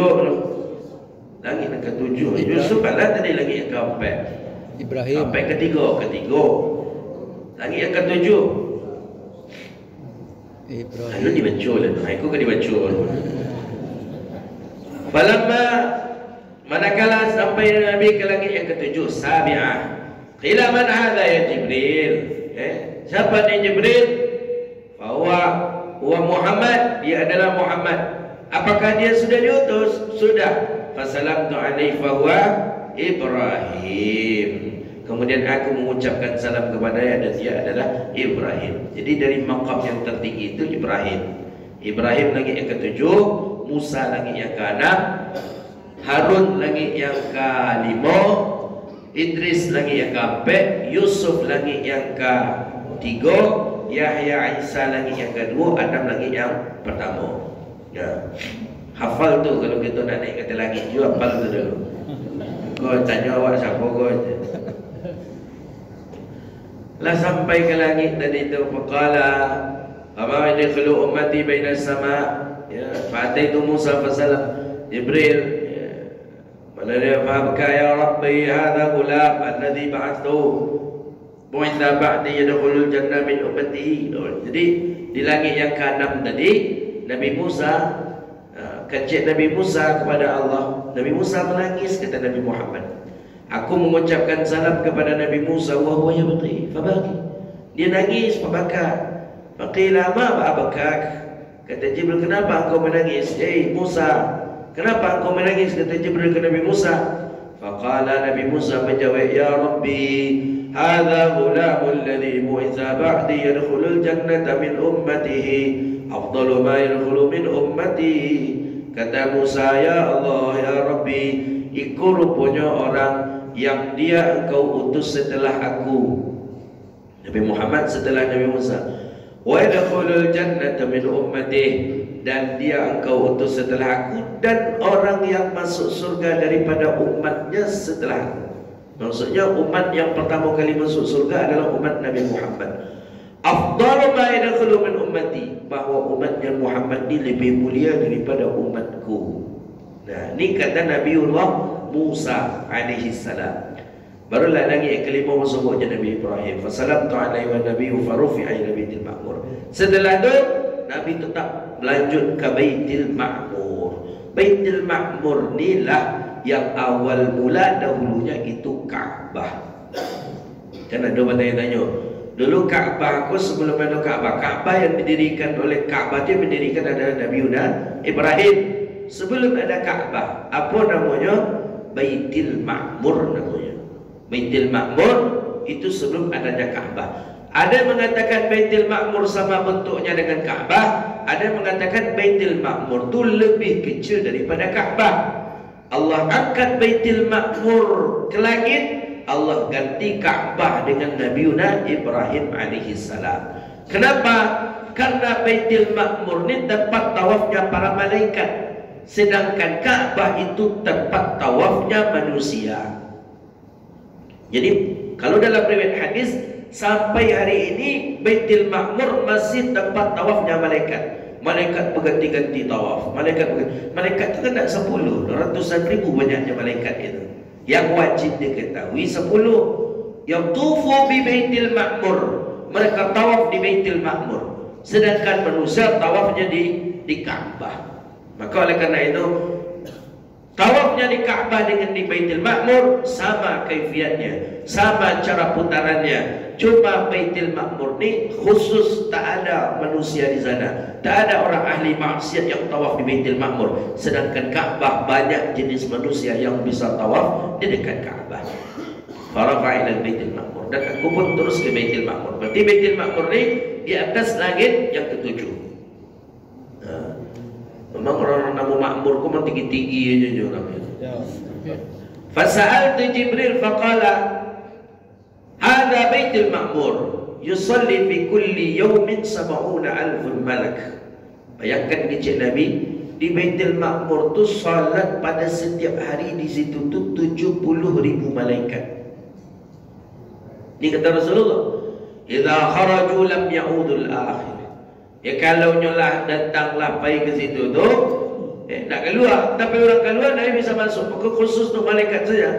Lagi yang ke-7. Yusuf lah tadi lagi yang ke-4. Ibrahim. Sampai ketiga. Lagi yang ke-7. Ibrahim. Lalu dibaca lah. Aku kan dibaca. Falamma manakala sampai Nabi ke langit yang ke-7, Sabi'ah. Qila man hadha ya Jibril? Siapa ni Jibril? Huwa Muhammad, dia adalah Muhammad. Apakah dia sudah diutus? Sudah. Fasalamtu alaihi fahuwa Ibrahim. Kemudian aku mengucapkan salam kepadanya dan dia adalah Ibrahim. Jadi dari maqam yang tertinggi itu Ibrahim. Ibrahim lagi yang ke-7, Musa lagi yang ke-6, Harun lagi yang ke-5, Idris lagi yang ke-4, Yusuf lagi yang ke-3, Yahya Isa lagi yang ke-2, Adam lagi yang pertama. Ya. Hafal tu kalau kita nak naik ke langit, you hafal tu dulu. Kau tanya awak siapa kau? Lah sampai ke langit tadi tu, faqala Ama yadkhulu ummati baina sama, ya, fa'ataitu Musa fasalam Jibril, ya, Malaya fahbka ya Rabbi hadha gulam alladhi ba'athu bu'itha ba'di yadkhulul jannah min ummatihi. Jadi di langit yang ke-6 tadi Nabi Musa, kecil Nabi Musa kepada Allah. Nabi Musa menangis, kata Nabi Muhammad, aku mengucapkan salam kepada Nabi Musa, wa huwa yabqi fabaki. Dia nangis, membakar. Faqila ma ba'abakak. Kata Jibril, kenapa engkau menangis? Musa, kenapa engkau menangis? Kata Jibril ke Nabi Musa. Faqala, Nabi Musa menjawab, ya Rabbi, hadha ghulamul ladhi bu'itha ba'di yadkhulul jannata min ummatihi afdalu ma yadkhulu min ummati. Kata Musa, ya Allah, ya Rabbi, iku rupanya orang yang dia engkau utus setelah aku, Nabi Muhammad setelah Nabi Musa. Wa yadkhulul jannata min ummatihi, dan dia engkau utus setelah aku, dan orang yang masuk surga daripada umatnya setelah aku. Maksudnya umat yang pertama kali masuk surga adalah umat Nabi Muhammad. Afdalu ma yadkhulu min ummati, bahawa umatnya Muhammad ini lebih mulia daripada umatku. Nah, ini kata Nabiullah Musa alaihi salam. Barulah lagi yang kelima masuknya Nabi Ibrahim. Fasalamtu alaihi wa nabiyyu farufi'a ila Baitil Ma'mur. Setelah itu Nabi tetap lanjut ke Baitil Ma'mur. Baitil Ma'mur inilah yang awal mula dahulunya itu Ka'bah. Kan ada bertanya-tanya, dulu Ka'bah aku sebelum ada Ka'bah. Ka'bah yang didirikan oleh Ka'bah itu mendirikan adalah Nabi Ibrahim. Sebelum ada Ka'bah, apa namanya? Baitil Ma'mur namanya. Baitil Ma'mur itu sebelum adanya Ka'bah. Ada yang mengatakan Baitil Ma'mur sama bentuknya dengan Ka'bah. Ada yang mengatakan Baitil Ma'mur itu lebih kecil daripada Ka'bah. Allah angkat Baitil Ma'mur ke langit, Allah ganti Ka'bah dengan Nabiuna Ibrahim alaihi salam. Kenapa? Karena Baitil Ma'mur ini tempat tawafnya para malaikat, sedangkan Ka'bah itu tempat tawafnya manusia. Jadi kalau dalam riwayat hadis, sampai hari ini Baitil Ma'mur masih tempat tawafnya malaikat. Malaikat berganti-ganti tawaf. Malaikat itu kan tak 10, ratusan ribu banyaknya malaikat itu. Yang wajib diketahui 10 yang tufu bi Baitil Ma'mur, mereka tawaf di Baitil Ma'mur, sedangkan manusia tawafnya di Ka'bah. Maka oleh karena itu tawafnya di Ka'bah dengan di Baitil Ma'mur sama kaifiatnya, sama cara putarannya. Cuma Baitil Ma'mur ni khusus, tak ada manusia di sana, tak ada orang ahli maksiat yang tawaf di Baitil Ma'mur. Sedangkan Ka'bah banyak jenis manusia yang bisa tawaf di dekat Ka'bah. Farafa ila Baitil Ma'mur, dan aku pun terus ke Baitil Ma'mur. Berarti Baitil Ma'mur ni di atas langit yang ke-7. Memang orang-orang nama makmur kok memang tinggi-tinggi aja orang itu. Fasa'altu Jibril faqala hadha baitul ma'mur yusalli fi kulli yawmin 70,000 malak. Bayangkan kecil Nabi, di Baitul Ma'mur tu salat pada setiap hari di situ tu 70,000 malaikat. Ini kata Rasulullah, idza kharaju lam ya'udul akhir. Ya kalau nyolah datanglah pai ke situ tu, nak keluar, tapi orang keluar Nabi bisa masuk. Maka khusus untuk malaikat saja.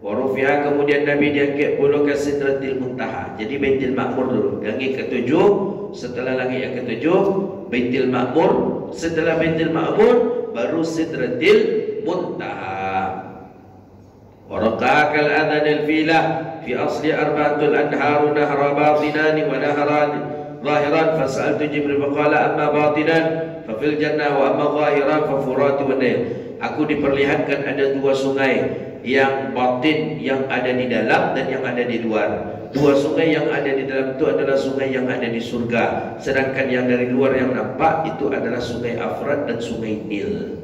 Warufiha, kemudian Nabi diangkat pula ke Sidratil Muntaha. Jadi Baitul Ma'mur dulu, langit ke-7, setelah langit yang ke-7 Baitul Ma'mur, setelah Baitul Ma'mur baru Sidratil Muntaha. Warakakal adhanil filah fi asli arba'atul anharu nahra batinani wa nahran zahiran. Fas'altu Jibril faqala amma batinan fa fil jannah wa amma zahiran fa furatu wa nail. Aku diperlihatkan ada dua sungai, yang batin yang ada di dalam dan yang ada di luar. Dua sungai yang ada di dalam itu adalah sungai yang ada di surga, sedangkan yang dari luar yang nampak itu adalah sungai Afrat dan sungai Nil.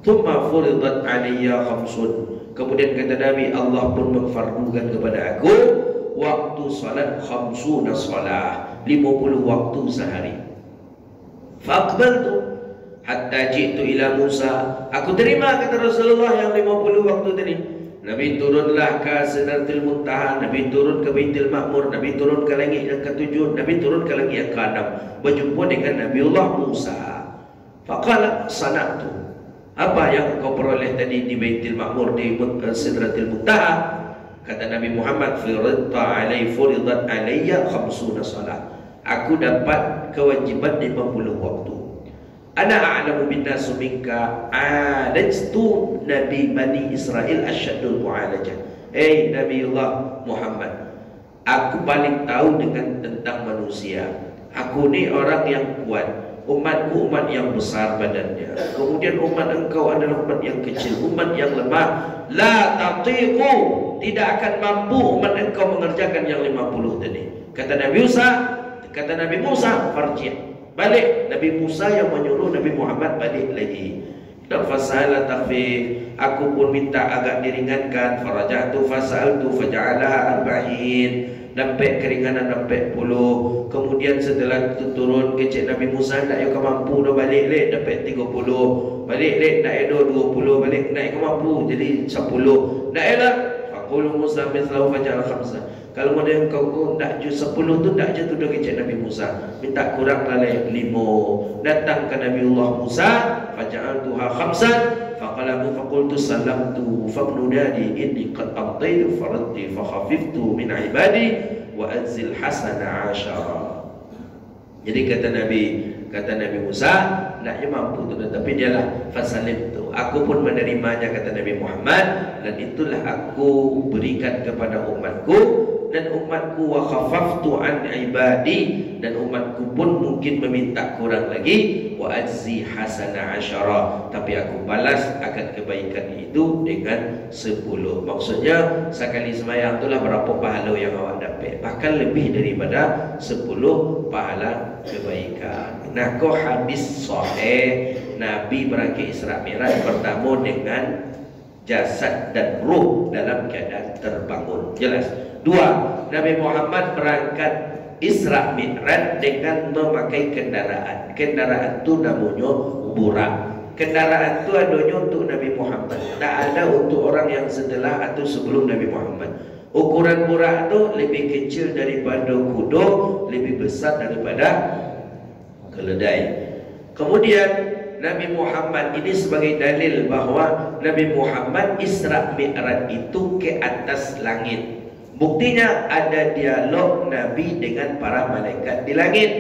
Thumma furidat alayya khamsun. Kemudian kata Nabi, Allah pun memfardukan kepada aku waktu salat khamsuna salah, 50 waktu sehari. Faqbaltu hatta jitu ila Musa. Aku terima, kata Rasulullah, yang 50 waktu tadi. Nabi turunlah ke Sidratil Muntaha, Nabi turun ke Baitul Ma'mur, Nabi turun ke langit yang ke-7, Nabi turun ke langit yang ke-6, berjumpa dengan Nabiullah Musa. Faqala sana'tu. Apa yang kau peroleh tadi di Baitul Ma'mur, di Sidratil Muntaha? Kata Nabi Muhammad, furidat alayya khamsuna salat. Aku dapat kewajiban 50 waktu. Ana a'lamu bin nas minka alajtu Nabi Bani Israel asyadul mu'alajah. Nabiullah Muhammad, aku paling tahu tentang manusia. Aku ni orang yang kuat, umatku umat yang besar badannya. Kemudian umat engkau adalah umat yang kecil, umat yang lemah. La tatiqu, tidak akan mampu umat engkau mengerjakan yang 50 tadi. Kata Nabi Musa, farji'. Balik. Nabi Musa yang menyuruh Nabi Muhammad balik lagi. Dan fasala takhfif, aku pun minta agak diringankan. Farajatu fasaltu faja'alaha 40. Nampak keringanan, nampak 10. Kemudian setelah itu turun kecil Nabi Musa, nak yang mampu dah balik lek, dapat 30. Balik lek, nak ada 20. Balik nak yang mampu jadi 10. Nak elak faqulu Musa mithlahu faja'al khamsa. Kalau model kau nak je 10 tu, nak je tu dah kecil Nabi Musa, minta kurang lalai 5. Datang ke Nabiullah Musa, faja'altuha khamsan faqala faqultu salamtu fabnudadi inni qad amtaitu faradti fakhafiftu min ibadi wa anzil hasana 10. Jadi kata Nabi Musa, naknya mampu tu, tapi dialah fasalim tu, aku pun menerimanya, kata Nabi Muhammad, dan itulah aku berikan kepada umatku, dan umatku wa khafaftu an ibadi, dan umatku pun mungkin meminta kurang lagi, wa ajzi hasana 10, tapi aku balas akan kebaikan itu dengan 10. Maksudnya sekali sembahyang itulah berapa pahala yang awak dapat, bahkan lebih daripada 10 pahala kebaikan. Nah, kau hadis sahih Nabi berangkat Isra Mi'raj bertemu dengan jasad dan ruh dalam keadaan terbangun. Jelas. 2. Nabi Muhammad berangkat Isra Mi'raj dengan memakai kendaraan. Kendaraan itu namanya burak. Kendaraan itu adanya untuk Nabi Muhammad, tak ada untuk orang yang setelah atau sebelum Nabi Muhammad. Ukuran burak itu lebih kecil daripada kuda, lebih besar daripada keledai. Kemudian Nabi Muhammad ini sebagai dalil bahawa Nabi Muhammad Isra Mi'raj itu ke atas langit. Buktinya ada dialog Nabi dengan para malaikat di langit.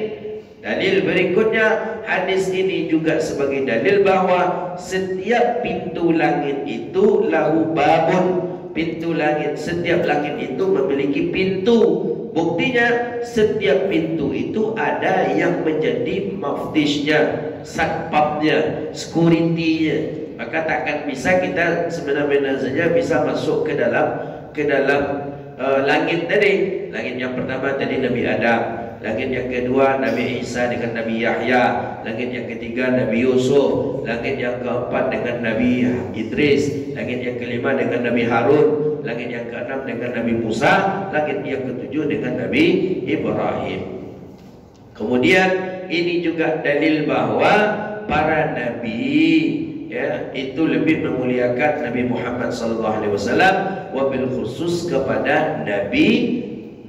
Dalil berikutnya, hadis ini juga sebagai dalil bahawa setiap pintu langit itu lahu babun. Pintu langit, setiap langit itu memiliki pintu. Buktinya setiap pintu itu ada yang menjadi maftishnya, satpamnya, security-nya. Maka takkan bisa kita sebenarnya saja bisa masuk ke dalam langit tadi. Langit yang pertama tadi Nabi Adam, Langit yang kedua Nabi Isa dengan Nabi Yahya. Langit yang ketiga Nabi Yusuf. Langit yang keempat dengan Nabi Idris. Langit yang kelima dengan Nabi Harun. Langit yang keenam dengan Nabi Musa. Langit yang ketujuh dengan Nabi Ibrahim. Kemudian ini juga dalil bahwa para nabi ya itu lebih memuliakan Nabi Muhammad sallallahu alaihi wasallam, wabil khusus kepada Nabi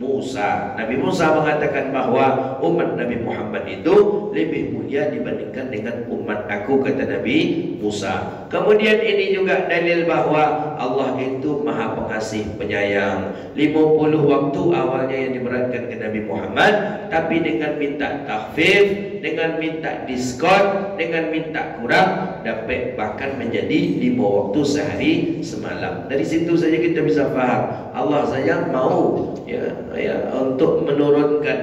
Musa. Nabi Musa mengatakan bahwa umat Nabi Muhammad itu lebih mulia dibandingkan dengan umat aku, kata Nabi Musa. Kemudian ini juga dalil bahwa Allah itu Maha Pengasih Penyayang. 50 waktu awalnya yang diberatkan ke Nabi Muhammad, tapi dengan minta takhfif, dengan minta diskon, dengan minta kurang, dapat bahkan menjadi 5 waktu sehari semalam. Dari situ saja kita bisa faham Allah saja mau untuk menurunkan.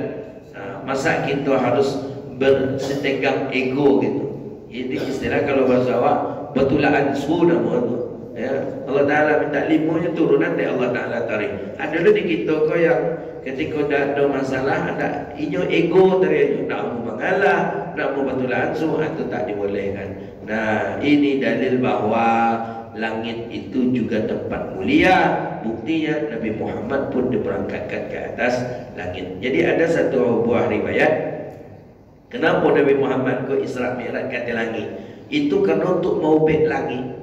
Masa kita harus bersetegang ego gitu. Ini istilah kalau bahasa awak betulaan su nama tu. Ya, Allah Taala minta 5 turunan dari Allah Taala tarik. Ada dulu di kita kau yang ketika ada masalah ada inyo ego tadi nak mau mengalah, nak mau betulaan su itu tak dibolehkan. Nah, ini dalil bahwa langit itu juga tempat mulia. Buktinya Nabi Muhammad pun diberangkatkan ke atas langit. Jadi ada satu buah riwayat kenapa Nabi Muhammad ke Isra Mi'raj ke langit. Itu karena untuk mau bet langit.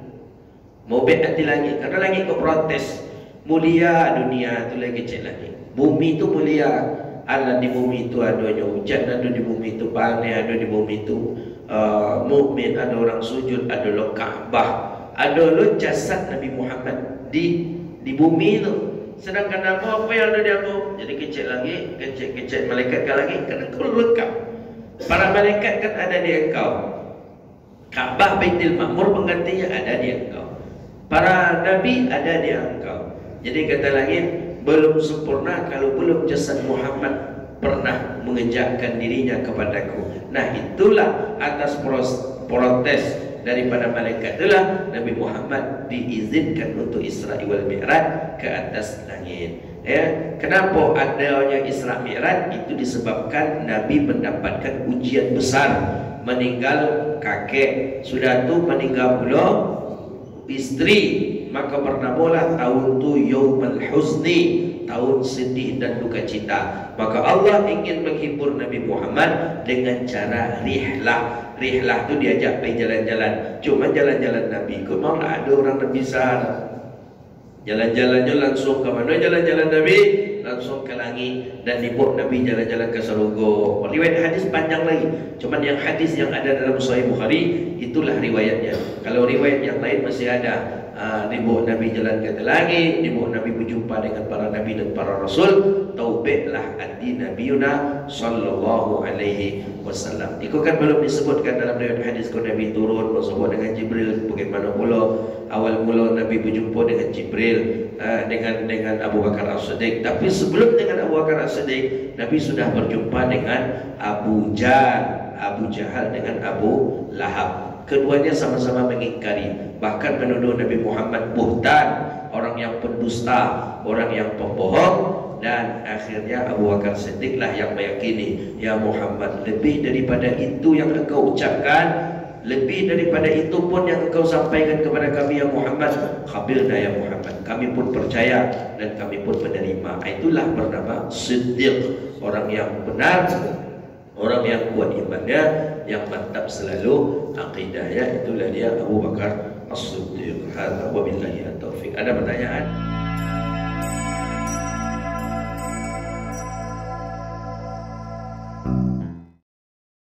Mau bet hati langit. Karena langit kau protes. Mulia dunia tu lagi kecil langit. Bumi itu mulia. Allah di bumi itu adanya hujan, ada di bumi itu panen, ada di bumi itu mukmin, ada orang sujud, ada lo Ka'bah, ada lo jasad Nabi Muhammad di bumi itu. Sedangkan apa yang ada di aku jadi kecil lagi, kecil malaikat kan lagi, kerana kau lengkap. Para malaikat kan ada di engkau. Ka'bah Baitul Ma'mur penggantinya ada di engkau. Para nabi ada di engkau. Jadi kata langit, belum sempurna kalau belum jasad Muhammad pernah mengejakkan dirinya kepadaku. Nah, itulah atas protes daripada malaikat itulah Nabi Muhammad diizinkan untuk Isra wal Mi'raj ke atas langit. Ya, kenapa adanya Isra Mi'raj? Itu disebabkan Nabi mendapatkan ujian besar. Meninggal kakek, sudah tu meninggal pula istri, maka bernamalah tahun tu Yaumul Huzni, tahun sedih dan duka cita. Maka Allah ingin menghibur Nabi Muhammad dengan cara rihlah. Rihlah tu diajak pergi jalan-jalan. Cuma jalan-jalan Nabi, kau mau ada orang Nabi sana. Jalan-jalannya langsung ke mana? Jalan-jalan Nabi langsung ke langit, dan dibawa Nabi jalan-jalan ke surga. Riwayat hadis panjang lagi. Cuman yang hadis yang ada dalam Sahih Bukhari itulah riwayatnya. Kalau riwayat yang lain masih ada. Dibawa Nabi jalan ke langit, dibawa Nabi berjumpa dengan para Nabi dan para Rasul. Taubiklah hati Nabiuna sallallahu alaihi wasallam. Itu kan belum disebutkan dalam riwayat hadis kalau Nabi turun bersama dengan Jibril. Bagaimana pula awal mula Nabi berjumpa dengan Jibril, dengan Abu Bakar As-Siddiq. Tapi sebelum dengan Abu Bakar As-Siddiq, Nabi sudah berjumpa dengan Abu Jahal dengan Abu Lahab. Keduanya sama-sama mengingkari, bahkan menuduh Nabi Muhammad buhtan, orang yang pendusta, orang yang pembohong. Dan akhirnya Abu Bakar Siddiq lah yang meyakini, ya Muhammad, lebih daripada itu yang engkau ucapkan, lebih daripada itu pun yang engkau sampaikan kepada kami ya Muhammad, khabirna ya Muhammad, kami pun percaya dan kami pun menerima. Itulah bernama Siddiq, orang yang benar, orang yang kuat imannya, yang mantap selalu akidahnya. Itulah dia Abu Bakar As-Siddiq. Wabillahi at-taufiq. Ada pertanyaan?